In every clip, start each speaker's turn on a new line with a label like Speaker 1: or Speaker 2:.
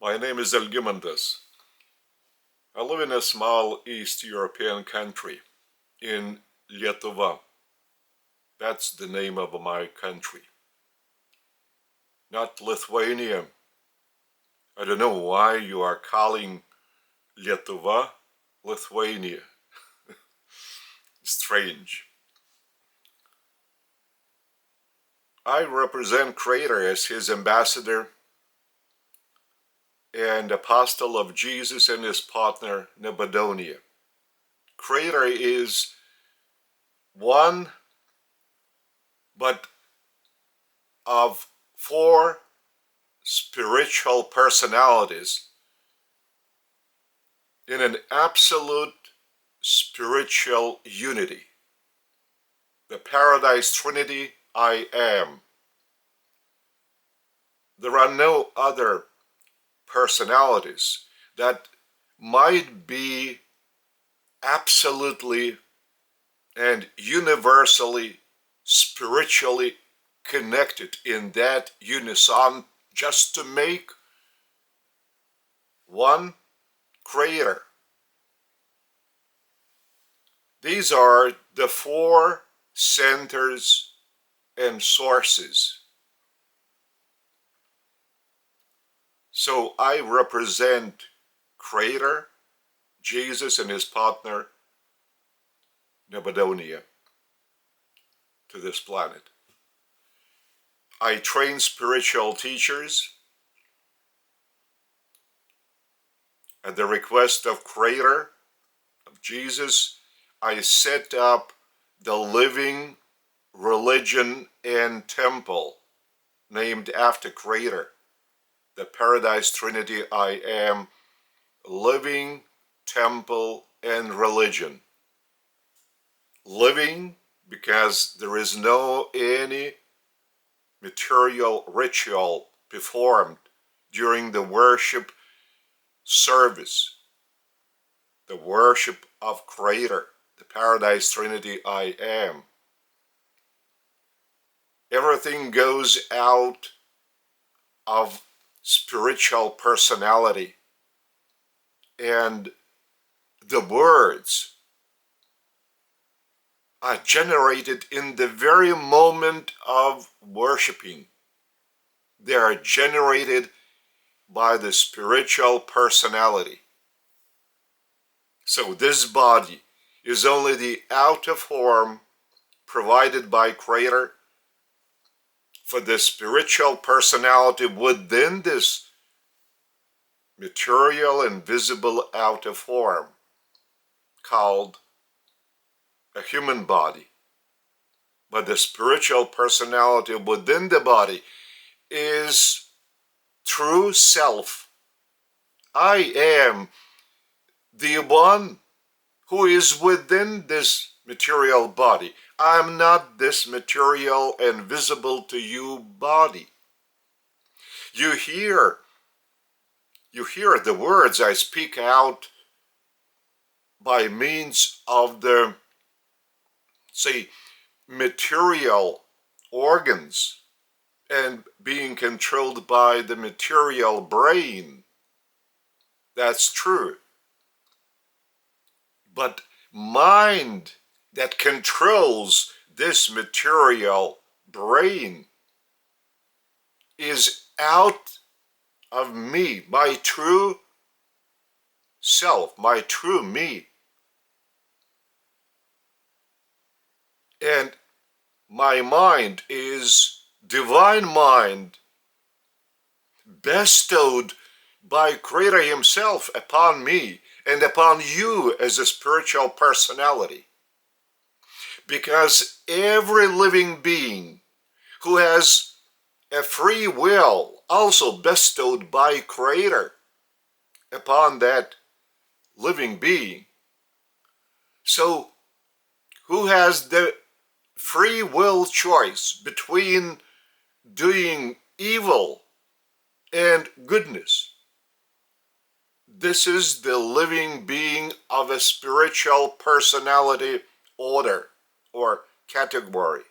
Speaker 1: My name is Algimantas. I live in a small East European country, in Lietuva. That's the name of my country. Not Lithuania. I don't know why you are calling Lietuva Lithuania. Strange. I represent Creator as his ambassador and apostle of Jesus and his partner Nebuchadnezzar. Creator is one, but of four spiritual personalities in an absolute spiritual unity. The Paradise Trinity, I am. There are no other personalities that might be absolutely and universally spiritually connected in that unison just to make one Creator. These are the four centers and sources. So I represent Creator, Jesus and his partner Nebuchadnezzar to this planet. I train spiritual teachers at the request of Creator, of Jesus. I set up the living religion and temple named after Creator. The Paradise Trinity, I am, living temple and religion. Living because there is no any material ritual performed during the worship service. The worship of Creator, the Paradise Trinity, I am. Everything goes out of spiritual personality, and the words are generated in the very moment of worshiping. They are generated by the spiritual personality. So this body is only the outer form provided by Creator for the spiritual personality within this material and visible outer form called a human body. But the spiritual personality within the body is true self. I am the one who is within this material body. I'm not this material and visible to you body. You hear the words I speak out by means of the, say, material organs and being controlled by the material brain. That's true. But mind that controls this material brain is out of me, my true self, my true me. And my mind is divine mind bestowed by Creator himself upon me and upon you as a spiritual personality. Because every living being who has a free will also bestowed by Creator upon that living being. So who has the free will choice between doing evil and goodness? This is the living being of a spiritual personality order or category.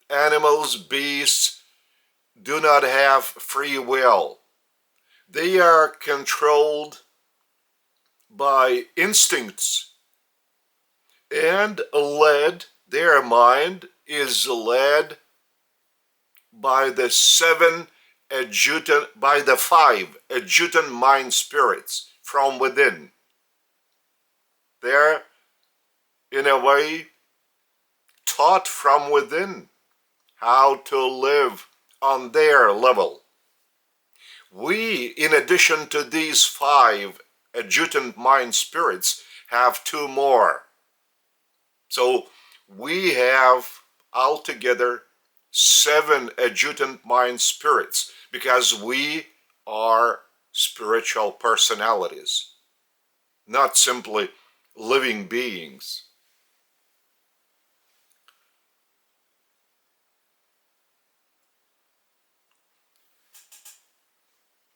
Speaker 1: Animals, beasts do not have free will. They are controlled by instincts and their mind is led by the five adjutant mind spirits from within. They're, in a way, taught from within how to live on their level. We, in addition to these five adjutant mind spirits, have two more. So we have altogether 7 adjutant mind spirits because we are spiritual personalities, not simply living beings.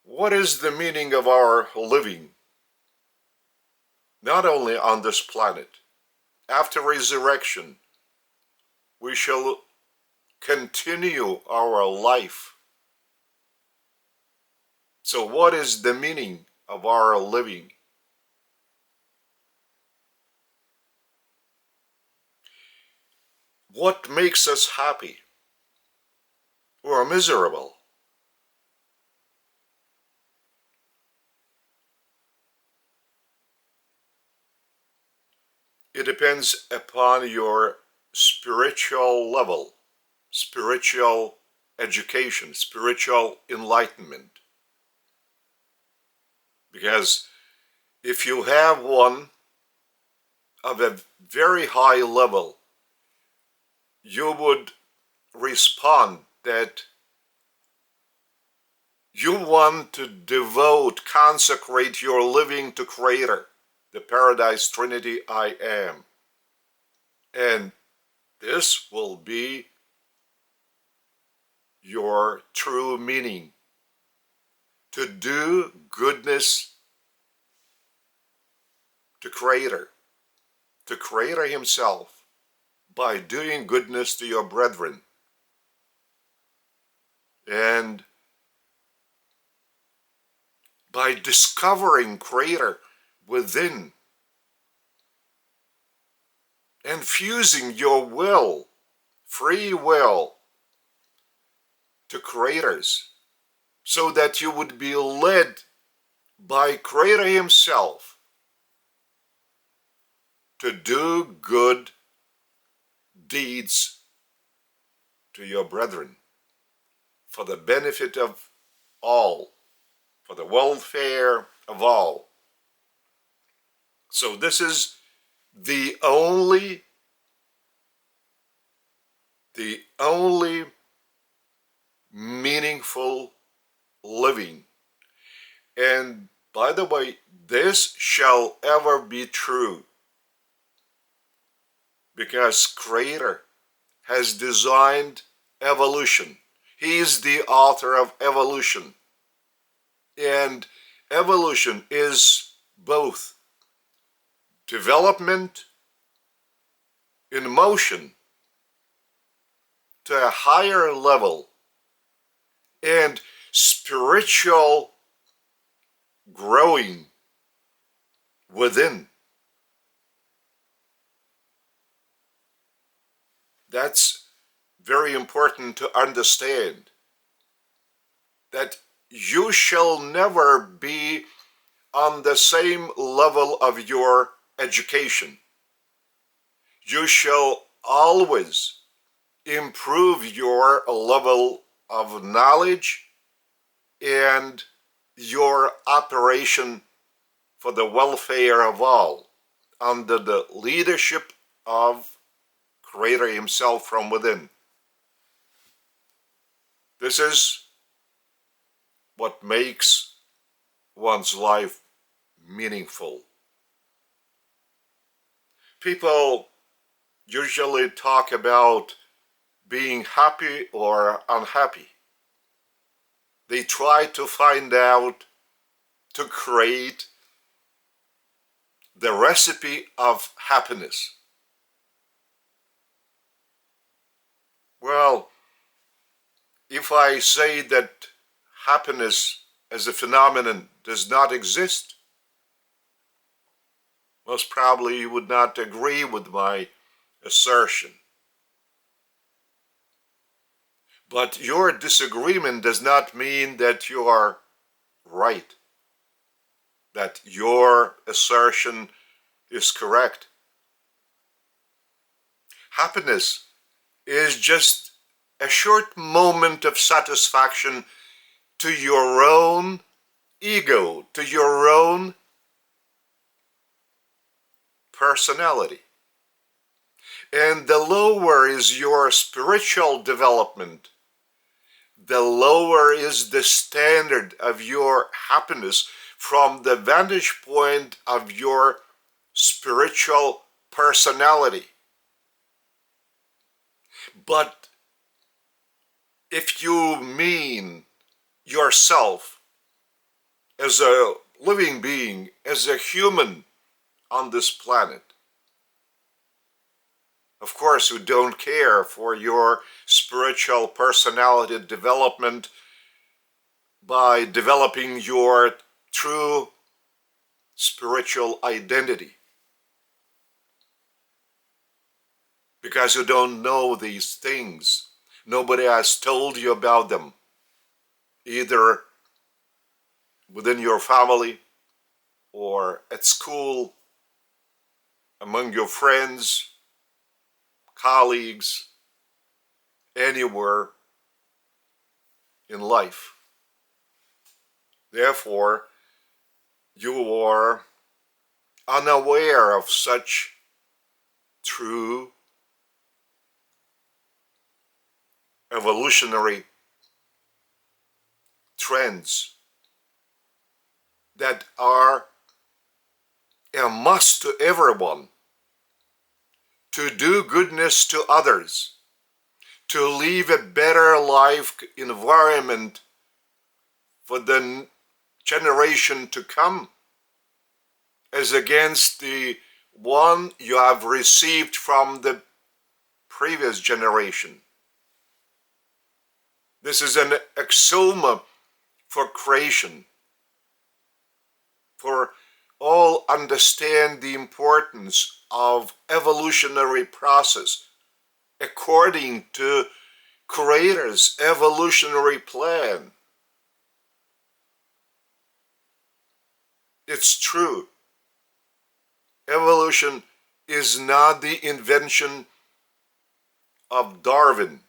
Speaker 1: What is the meaning of our living? Not only on this planet. After resurrection, we shall continue our life. So what is the meaning of our living? What makes us happy or miserable? It depends upon your spiritual level, spiritual education, spiritual enlightenment. Because if you have one of a very high level, you would respond that you want to consecrate your living to Creator, the Paradise Trinity I am. And this will be your true meaning. To do goodness to Creator Himself, by doing goodness to your brethren. And by discovering Creator within and fusing your will, free will, to Creator's, so that you would be led by Creator Himself to do good deeds to your brethren for the benefit of all, for the welfare of all. So this is the only meaningful living. And by the way, this shall ever be true, because Creator has designed evolution. He is the author of evolution. And evolution is both development in motion to a higher level and spiritual growing within. That's very important to understand, that you shall never be on the same level of your education. You shall always improve your level of knowledge and your operation for the welfare of all, under the leadership of Creator Himself from within. This is what makes one's life meaningful. People usually talk about being happy or unhappy. They try to find out, to create the recipe of happiness. Well, if I say that happiness as a phenomenon does not exist, most probably you would not agree with my assertion. But your disagreement does not mean that you are right, that your assertion is correct. Happiness is just a short moment of satisfaction to your own ego, to your own personality. And the lower is your spiritual development, the lower is the standard of your happiness from the vantage point of your spiritual personality. But if you mean yourself as a living being, as a human on this planet, of course, you don't care for your spiritual personality development by developing your true spiritual identity, because you don't know these things. Nobody has told you about them, either within your family or at school, among your friends, colleagues, anywhere in life. Therefore, you are unaware of such true evolutionary trends that are a must to everyone: to do goodness to others, to leave a better life environment for the generation to come, as against the one you have received from the previous generation. This is an axiom for creation. For all understand the importance of evolutionary process according to Creator's evolutionary plan. It's true. Evolution is not the invention of Darwin.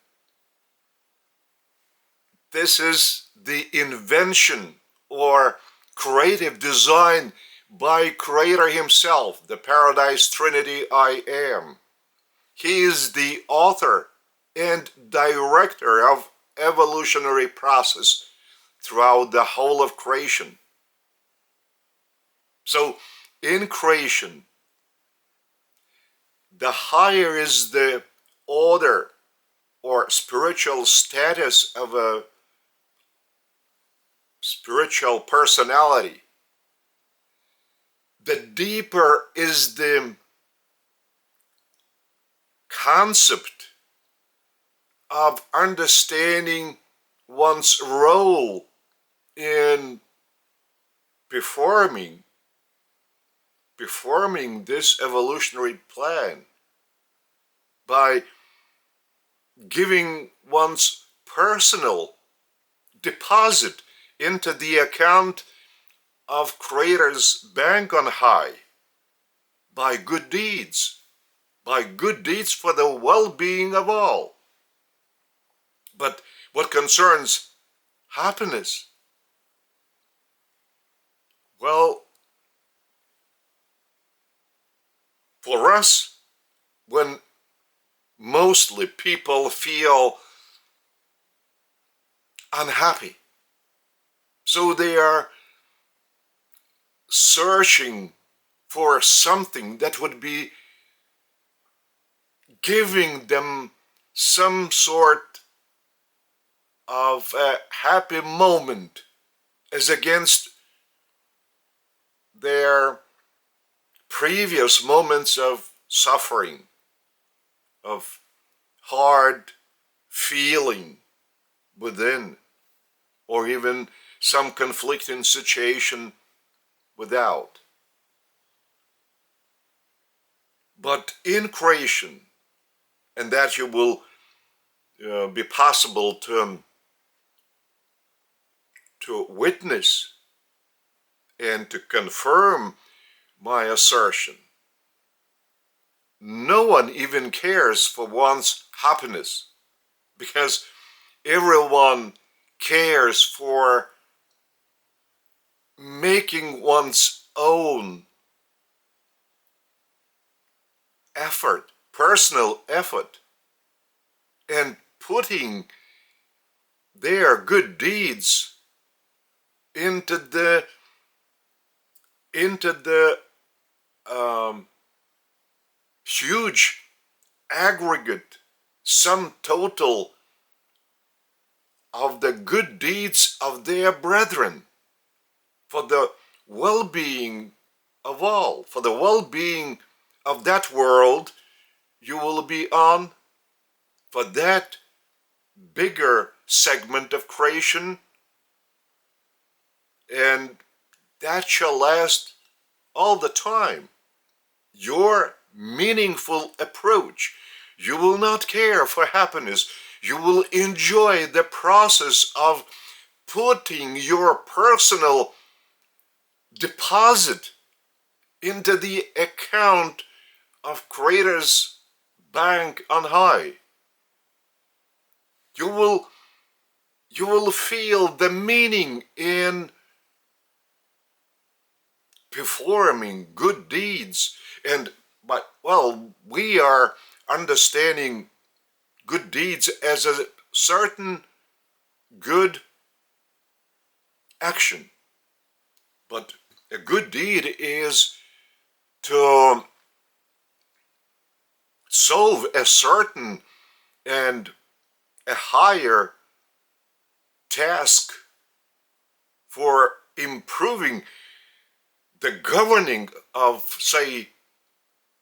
Speaker 1: This is the invention or creative design by Creator himself, the Paradise Trinity I Am. He is the author and director of evolutionary process throughout the whole of creation. So in creation, the higher is the order or spiritual status of a spiritual personality, the deeper is the concept of understanding one's role in performing this evolutionary plan by giving one's personal deposit into the account of Creator's bank on high by good deeds for the well-being of all. But what concerns happiness, well, for us, when mostly people feel unhappy, so they are searching for something that would be giving them some sort of a happy moment, as against their previous moments of suffering, of hard feeling within, or even some conflicting situation without. But in creation, and that you will be possible to witness and to confirm my assertion, no one even cares for one's happiness, because everyone cares for making one's own effort, personal effort, and putting their good deeds into the huge aggregate sum total of the good deeds of their brethren, for the well-being of all, for the well-being of that world you will be on, for that bigger segment of creation, and that shall last all the time. Your meaningful approach, you will not care for happiness. You will enjoy the process of putting your personal deposit into the account of Creator's bank on high. You will feel the meaning in performing good deeds. And we are understanding good deeds as a certain good action. But a good deed is to solve a certain and a higher task for improving the governing of, say,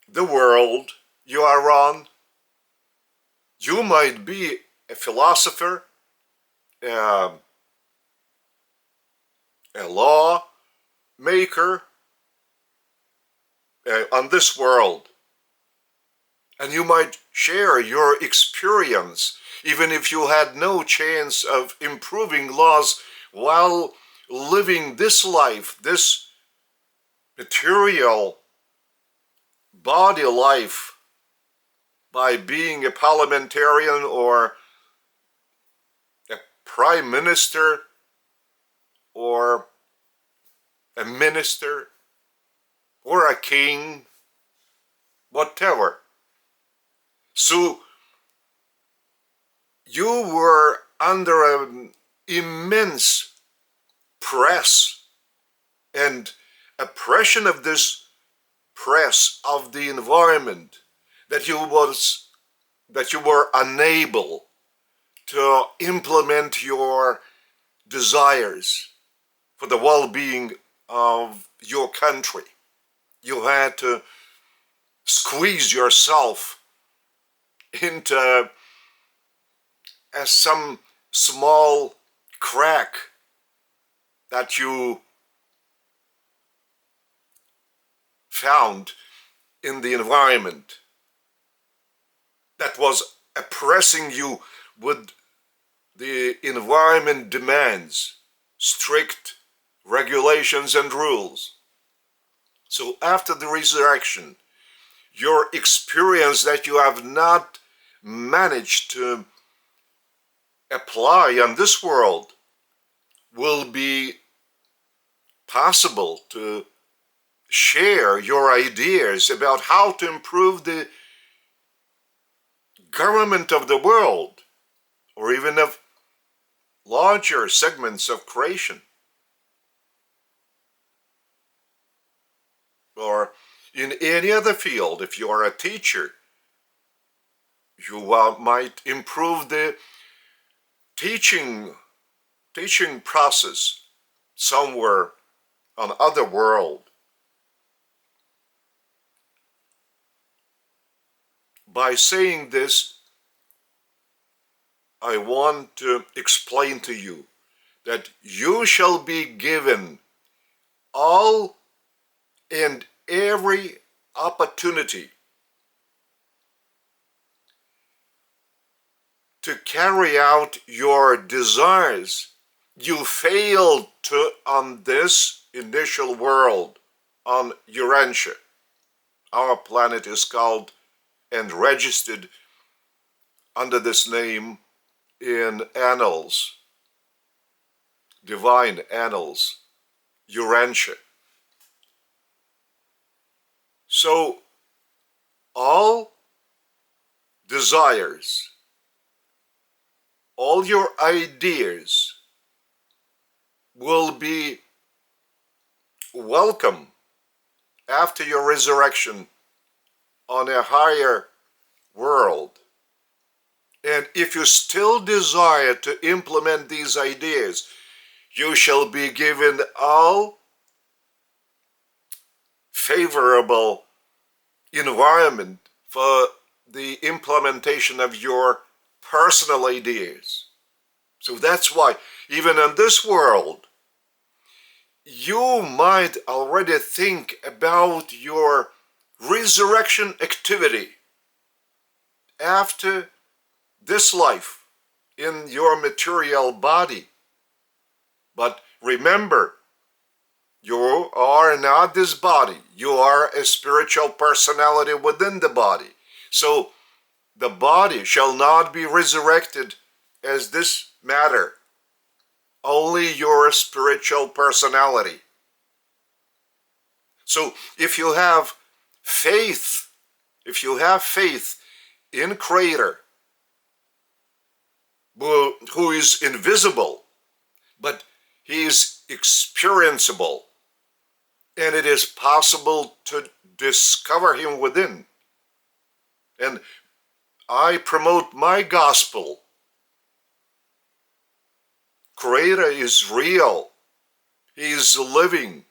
Speaker 1: the world you are on. You might be a philosopher, a law maker on this world, and you might share your experience, even if you had no chance of improving laws while living this life, this material body life, by being a parliamentarian or a prime minister or a minister or a king, whatever. So you were under an immense press and oppression of this press of the environment, that you were unable to implement your desires for the well-being of your country. You had to squeeze yourself into some small crack that you found in the environment that was oppressing you with the environment demands, strict regulations and rules. So after the resurrection, your experience that you have not managed to apply on this world will be possible to share your ideas about how to improve the government of the world, or even of larger segments of creation. Or in any other field, if you are a teacher, you might improve the teaching process somewhere on other world. By saying this, I want to explain to you that you shall be given all and every opportunity to carry out your desires. You failed to on this initial world, on Urantia. Our planet is called and registered under this name in annals, divine annals, Urantia. So all desires, all your ideas will be welcome after your resurrection on a higher world. And if you still desire to implement these ideas, you shall be given all favorable environment for the implementation of your personal ideas. So that's why, even in this world, you might already think about your resurrection activity after this life in your material body. But remember, you are not this body. You are a spiritual personality within the body. So the body shall not be resurrected as this matter. Only your spiritual personality. So if you have faith in Creator, who is invisible, but he is experienceable, and it is possible to discover him within. And I promote my gospel. Creator is real. He is living.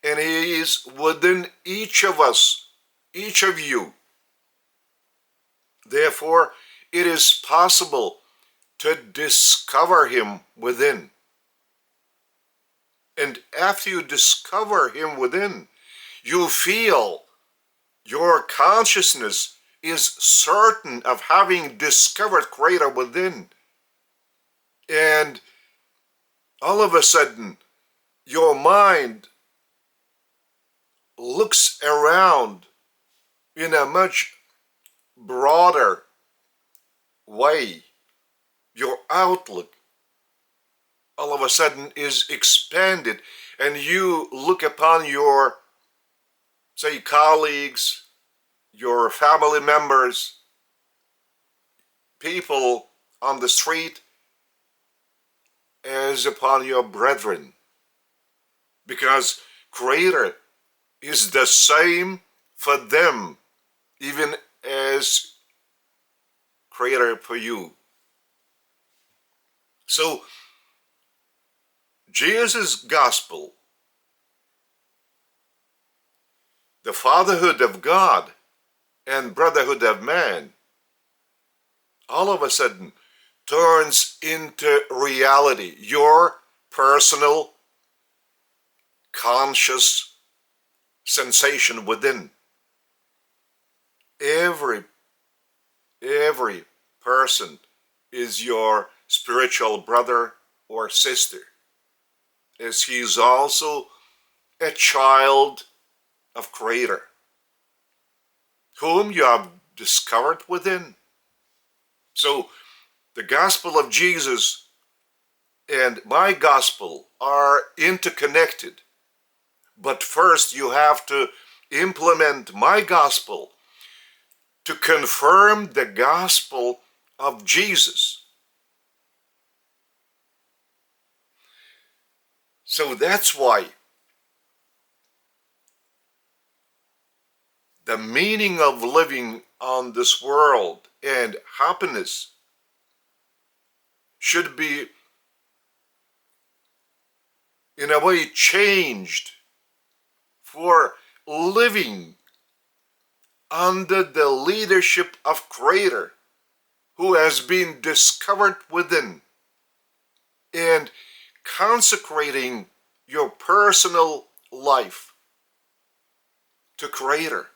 Speaker 1: And he is within each of us, each of you. Therefore, it is possible to discover him within. And after you discover him within, you feel your consciousness is certain of having discovered Creator within. And all of a sudden, your mind looks around in a much broader way. Your outlook all of a sudden is expanded, and you look upon your, say, colleagues, your family members, people on the street, as upon your brethren. Because Creator is the same for them, even as Creator for you. So, Jesus' gospel, the fatherhood of God and brotherhood of man, all of a sudden turns into reality, your personal conscious sensation within. Every person is your spiritual brother or sister, as he is also a child of Creator, whom you have discovered within. So the gospel of Jesus and my gospel are interconnected. But first you have to implement my gospel to confirm the gospel of Jesus. So that's why the meaning of living on this world and happiness should be, in a way, changed for living under the leadership of Creator, who has been discovered within. And consecrating your personal life to Creator.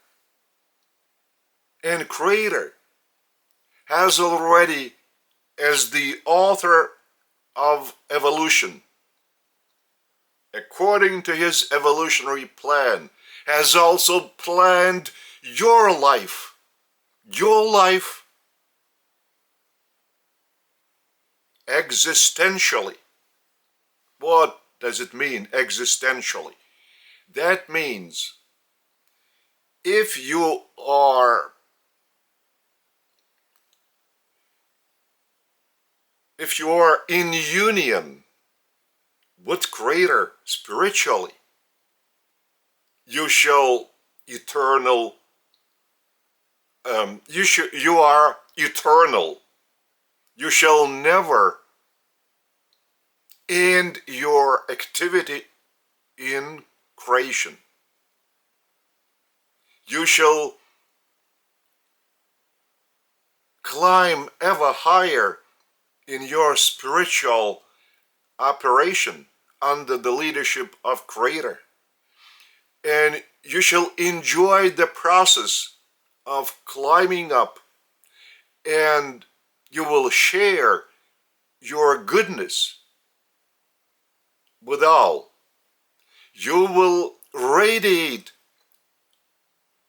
Speaker 1: And Creator has already, as the author of evolution, according to his evolutionary plan, has also planned your life. Your life existentially. What does it mean, existentially? That means if you are in union with Creator spiritually, you shall eternal. You are eternal. You shall never end your activity in creation. You shall climb ever higher in your spiritual operation under the leadership of Creator. And you shall enjoy the process of climbing up, and you will share your goodness with all. You will radiate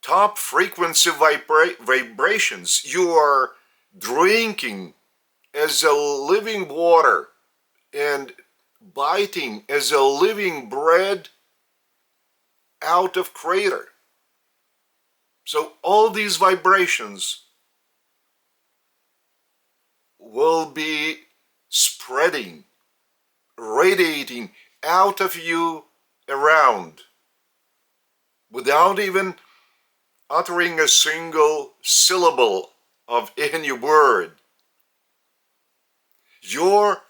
Speaker 1: top frequency vibrations. You are drinking as a living water and biting as a living bread out of Creator. So all these vibrations will be spreading, radiating out of you around without even uttering a single syllable of any word. Your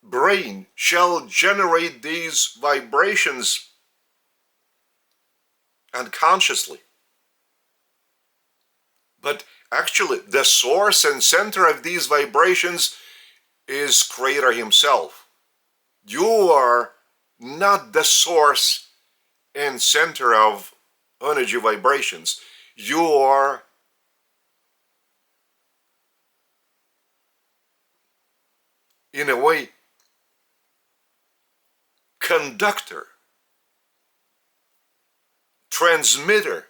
Speaker 1: brain shall generate these vibrations unconsciously. But actually, the source and center of these vibrations is Creator Himself. You are not the source and center of energy vibrations. You are in a way conductor, transmitter,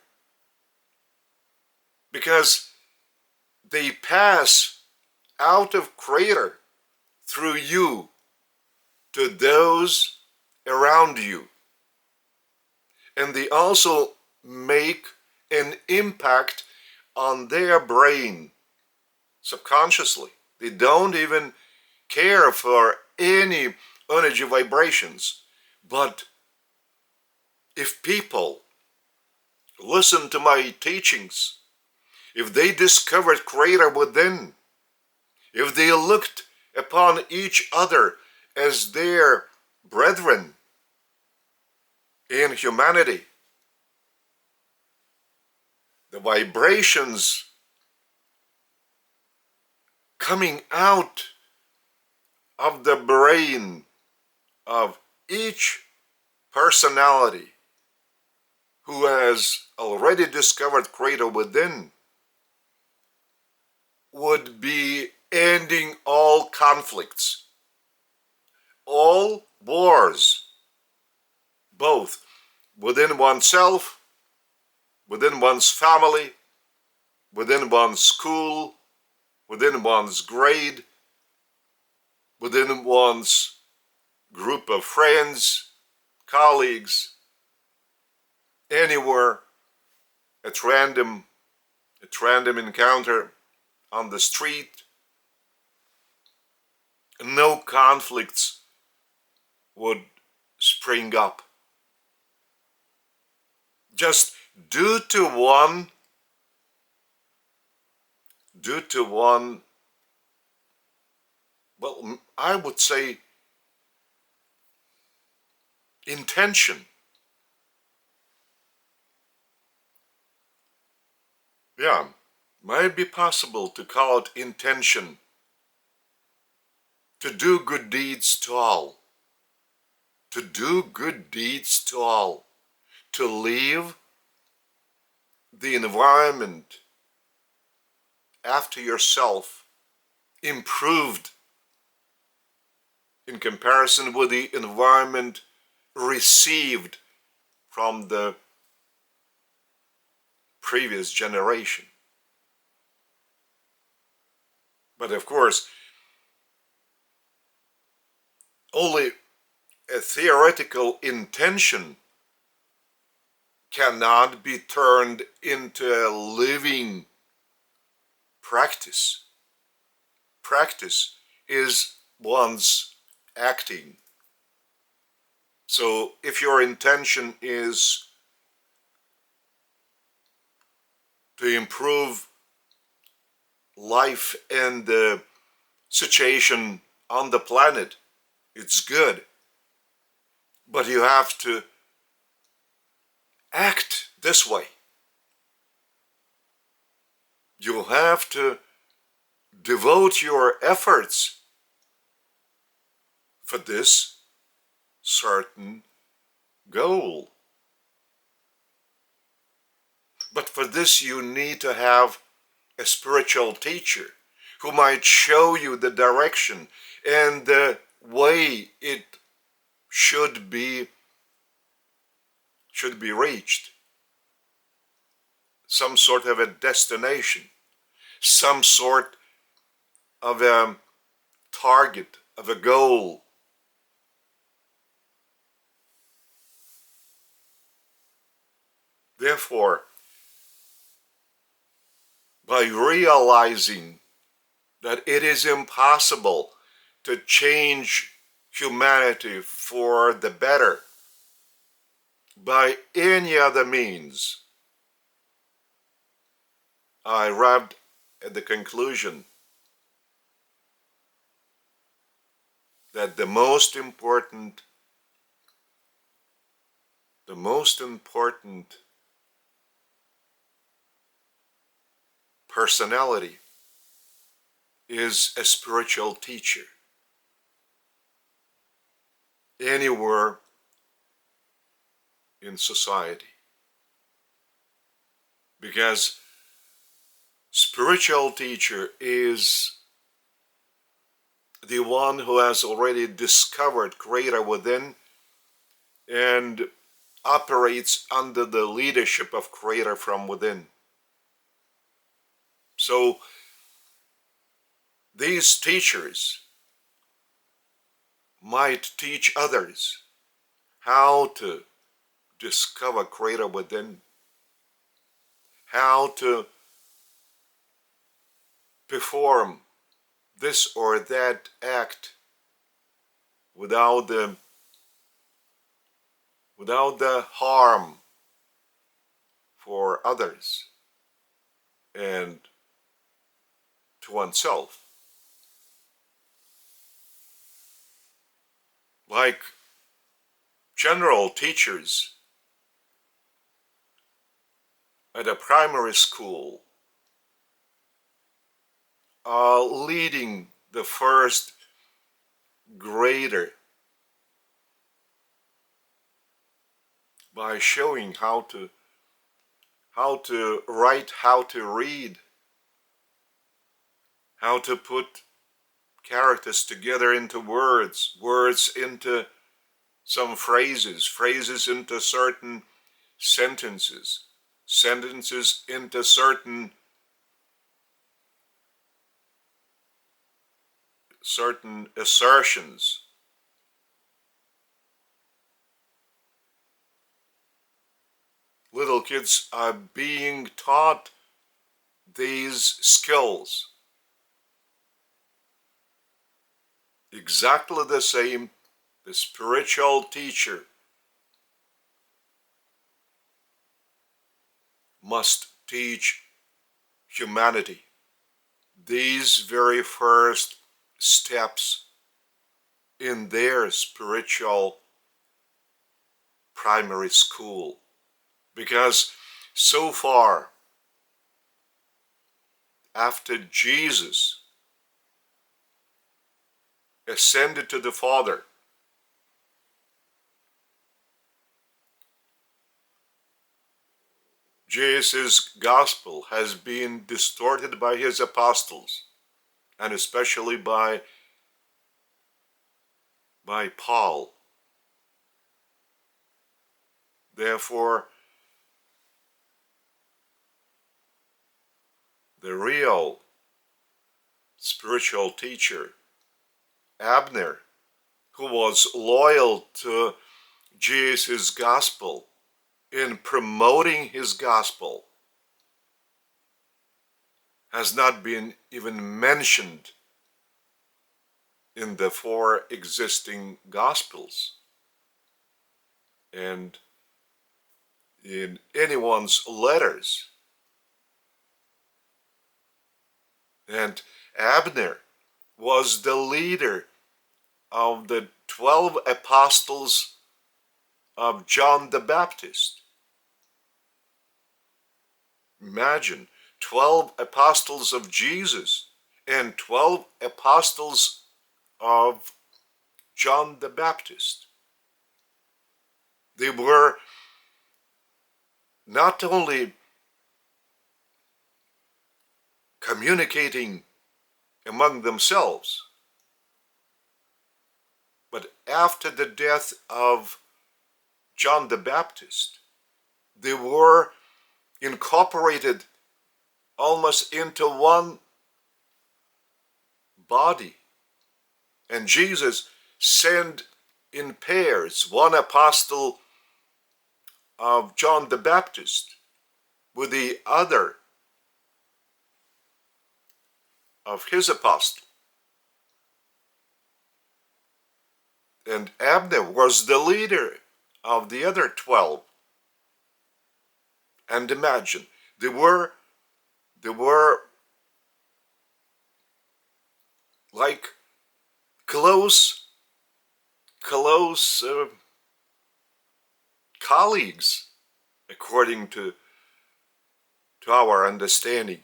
Speaker 1: because they pass out of Creator through you to those around you. And they also make an impact on their brain subconsciously. They don't even care for any energy vibrations. But if people listen to my teachings, if they discovered Creator within, if they looked upon each other as their brethren in humanity, the vibrations coming out of the brain of each personality who has already discovered Creator within would be ending all conflicts, all wars, both within oneself, within one's family, within one's school, within one's grade, within one's group of friends, colleagues, anywhere, at random encounter on the street. No conflicts would spring up. Just due to one, well, I would say intention. Yeah, might be possible to call it intention to do good deeds to all, to do good deeds to all, to leave the environment after yourself improved in comparison with the environment received from the previous generation. But of course, only a theoretical intention cannot be turned into a living practice. Practice is one's acting. So if your intention is to improve life and the situation on the planet, it's good. But you have to act this way. You have to devote your efforts for this certain goal. But for this you need to have a spiritual teacher who might show you the direction and the way it should be reached. Some sort of a destination, some sort of a target, of a goal. Therefore, by realizing that it is impossible to change humanity for the better by any other means, I arrived at the conclusion that the most important personality is a spiritual teacher anywhere in society. Because spiritual teacher is the one who has already discovered Creator within and operates under the leadership of Creator from within. So these teachers might teach others how to discover Creator within, how to perform this or that act without the harm for others and to oneself. Like general teachers at a primary school are leading the first grader by showing how to write, how to read, how to put characters together into words, words into some phrases into certain sentences, sentences into certain assertions. Little kids are being taught these skills. Exactly the same, the spiritual teacher must teach humanity these very first steps in their spiritual primary school. Because so far, after Jesus ascended to the Father. Jesus' gospel has been distorted by his apostles, and especially by Paul. Therefore, the real spiritual teacher, Abner, who was loyal to Jesus' gospel in promoting his gospel, has not been even mentioned in the four existing gospels and in anyone's letters. And Abner was the leader of the 12 apostles of John the Baptist. Imagine 12 apostles of Jesus and 12 apostles of John the Baptist. They were not only communicating among themselves, but after the death of John the Baptist, they were incorporated almost into one body. And Jesus sent in pairs one apostle of John the Baptist with the other of his apostle. And Abner was the leader of the other 12. And imagine, they were like close colleagues, according to our understanding.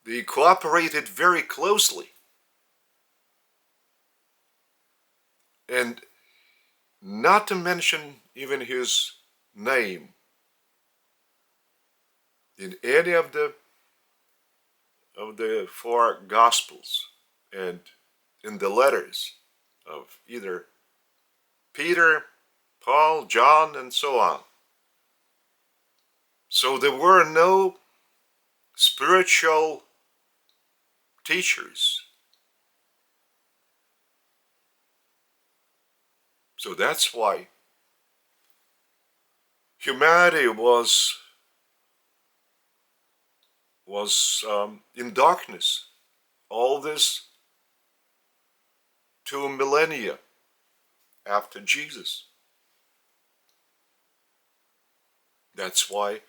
Speaker 1: They cooperated very closely. And not to mention even his name in any of the four gospels and in the letters of either Peter, Paul, John, and so on. So there were no spiritual teachers. So that's why humanity was in darkness all this 2 millennia after Jesus. That's why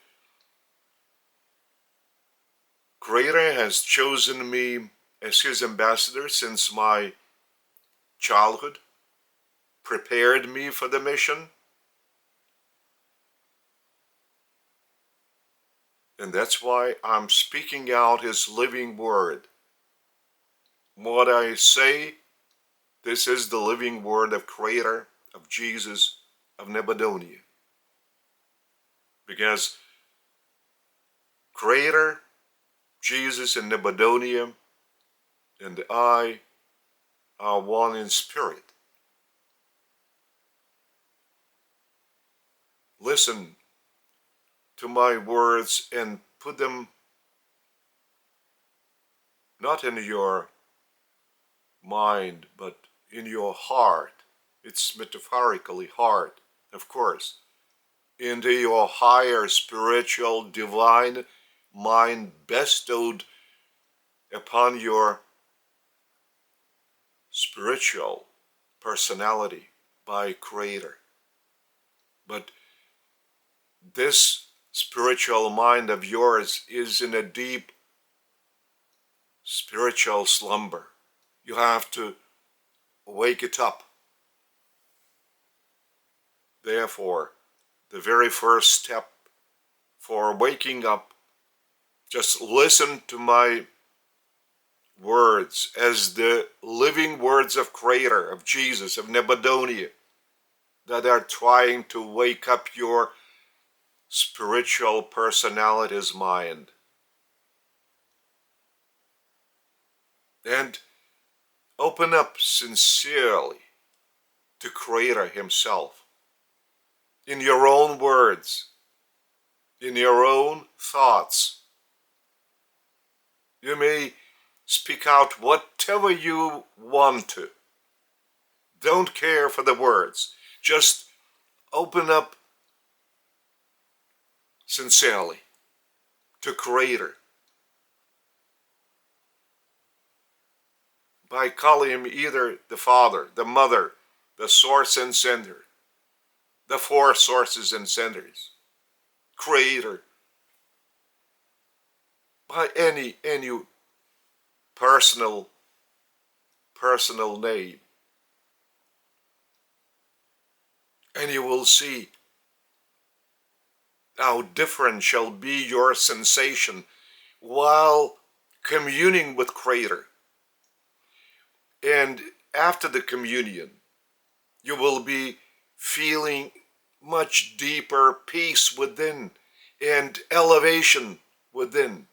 Speaker 1: Creator has chosen me as his ambassador since my childhood, prepared me for the mission. And that's why I'm speaking out his living word. What I say, this is the living word of Creator, of Jesus, of Nebuchadnezzar. Because Creator, Jesus, and Nebuchadnezzar, and I are one in spirit. Listen to my words and put them not in your mind, but in your heart. It's metaphorically heart, of course. Into your higher spiritual divine mind bestowed upon your spiritual personality by Creator. But this spiritual mind of yours is in a deep spiritual slumber. You have to wake it up. Therefore, the very first step for waking up, just listen to my words as the living words of Creator, of Jesus, of Nebuchadnezzar, that are trying to wake up your spiritual personality's mind. And open up sincerely to Creator Himself in your own words, in your own thoughts. You may speak out whatever you want to. Don't care for the words. Just open up sincerely to Creator by calling Him either the Father, the Mother, the Source and Center, the four sources and centers, Creator, by any personal name. And you will see how different shall be your sensation while communing with Creator. And after the communion, you will be feeling much deeper peace within and elevation within.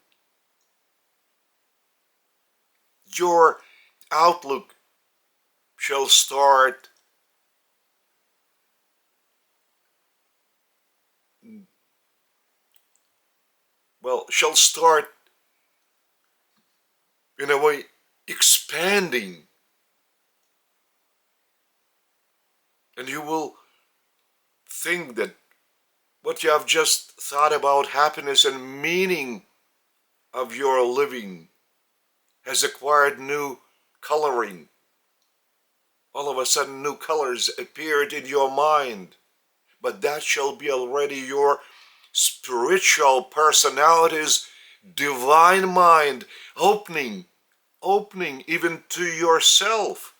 Speaker 1: Your outlook shall start in a way expanding, and you will think that what you have just thought about happiness and meaning of your living has acquired new coloring. All of a sudden new colors appeared in your mind, but that shall be already your spiritual personality's divine mind opening even to yourself.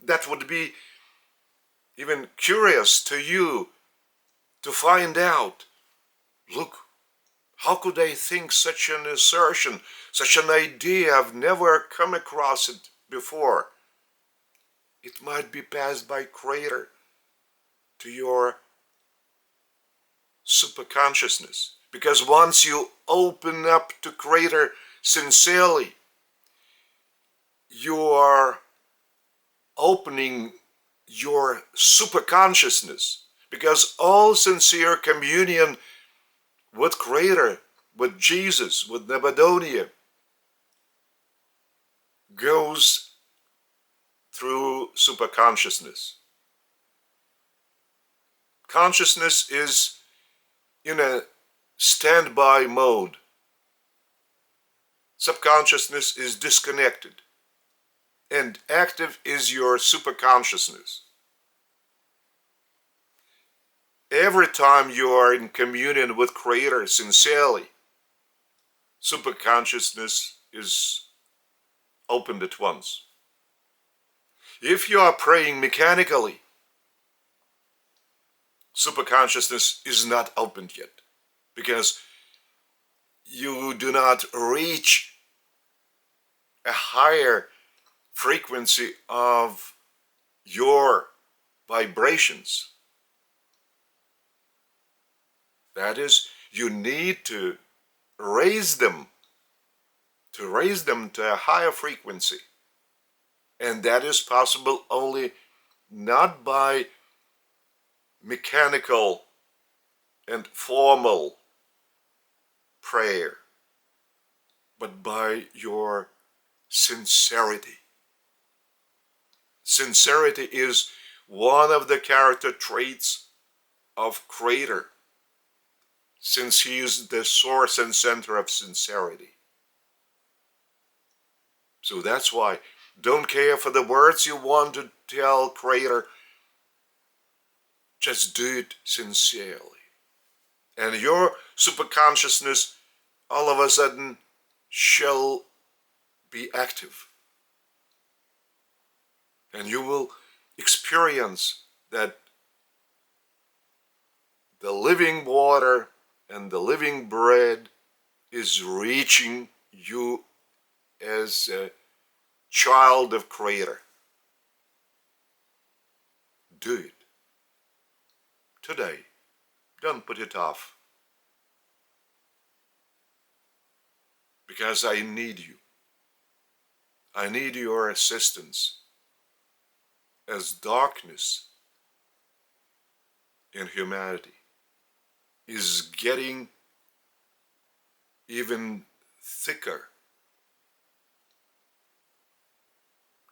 Speaker 1: That would be even curious to you to find out. Look, how could I think such an assertion, such an idea? I've never come across it before. It might be passed by Creator to your superconsciousness. Because once you open up to Creator sincerely, you are opening your superconsciousness. Because all sincere communion with Creator, with Jesus, with Nebuchadnezzar, goes through superconsciousness. Consciousness is in a standby mode. Subconsciousness is disconnected, and active is your superconsciousness. Every time you are in communion with Creator sincerely, superconsciousness is opened at once. If you are praying mechanically, superconsciousness is not opened yet, because you do not reach a higher frequency of your vibrations. That is, you need to raise them to a higher frequency. And that is possible only not by mechanical and formal prayer, but by your sincerity. Sincerity is one of the character traits of Creator, since He is the source and center of sincerity. So that's why don't care for the words you want to tell Creator. Just do it sincerely. And your superconsciousness all of a sudden shall be active. And you will experience that the living water and the living bread is reaching you as a child of Creator. Do it today. Don't put it off. Because I need you. I need your assistance as darkness in humanity is getting even thicker.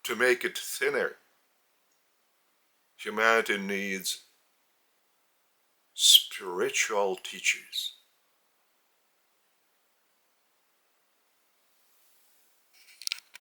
Speaker 1: To make it thinner, humanity needs spiritual teachers.